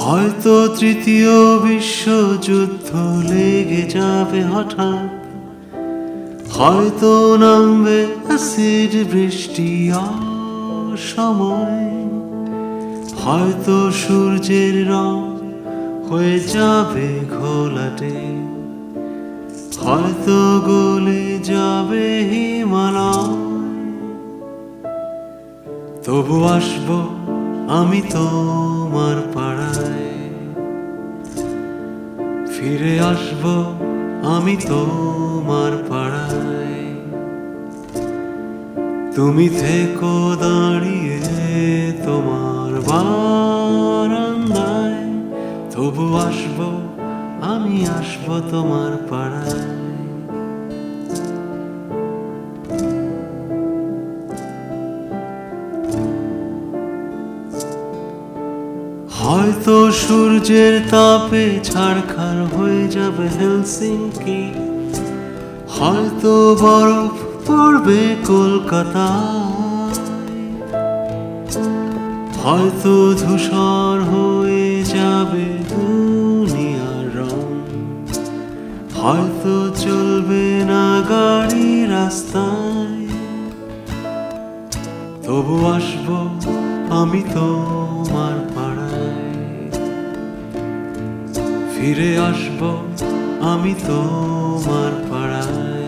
হয়তো তৃতীয় বিশ্বযুদ্ধ লেগে যাবে হঠাৎ, হয়তো নামবে অ্যাসিড বৃষ্টি অসময়, হয়তো সূর্যের রং হয়ে যাবে ঘোলাটে, হয়তো গলে যাবে হিমালয়। তবু আসবো আমি তোমার পাড়ায়, ফিরে আসবো আমি তোমার পাড়ায়। তুমি থেকো দাঁড়িয়ে তোমার বারান্দায়, তবু আসবো আমি আসবো তোমার পাড়ায়। হয়তো সূর্যের তাপে ছারখার হয়ে যাবে হেলসিংকি, হয়তো বরফ পড়বে কলকাতায়, হয়তো ধূসর হয়ে যাবে দুনিয়ার রং, হয়তো চলবে না গাড়ি রাস্তায়। তবু আসবো আমি তোমার পাড়ায়, ফিরে আসবো আমি তোমার পাড়ায়।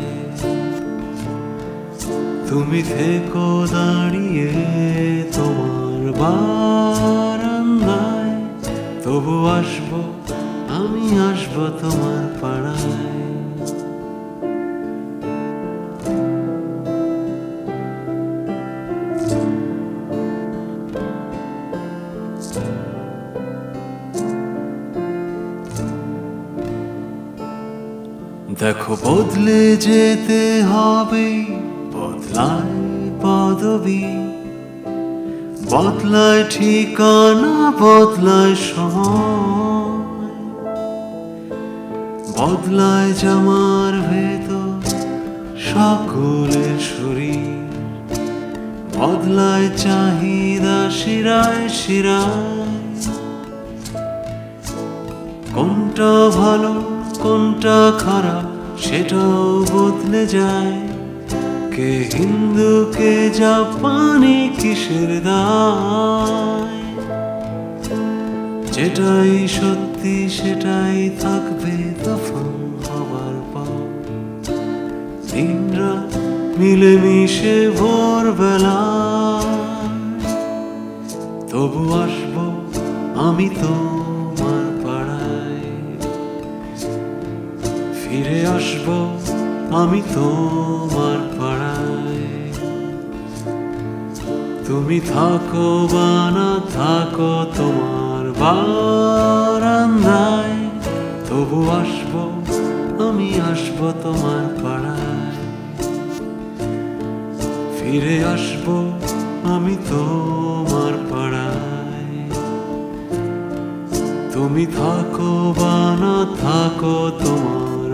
তুমি থেকো দাঁড়িয়ে তোমার বারান্দায়, তবু আসবো আমি আসবো তোমার পাড়ায়। দেখো বদলে যেতে হবে, বদলায় পদবী, বদলায় ঠিকানা, বদলায় সময়, বদলায় জামার ভেতর সকলের শরীর, বদলায় চাহিদা শিরায় শিরায়। কোনটা ভালো কোনটা খারাপ সেটাও বদলে যায়, কে হিন্দু কে জাপানি কিসের দায়। যেটাই সত্যি সেটাই থাকবে দফন হবার পর, দিনরা মিলেমিশে ভোরবেলা। তবু আসবো আমি তোমার পাড়ায়, ফিরে আসবো আমি তোমার পাড়ায়। তুমি থাকো বা না থাকো তোমার বারান্দায়, তবু আসবো আমি আসবো তোমার পাড়ায়। ফিরে আসবো আমি তোমার পাড়ায়। তুমি থাকো বা না থাকো তোমার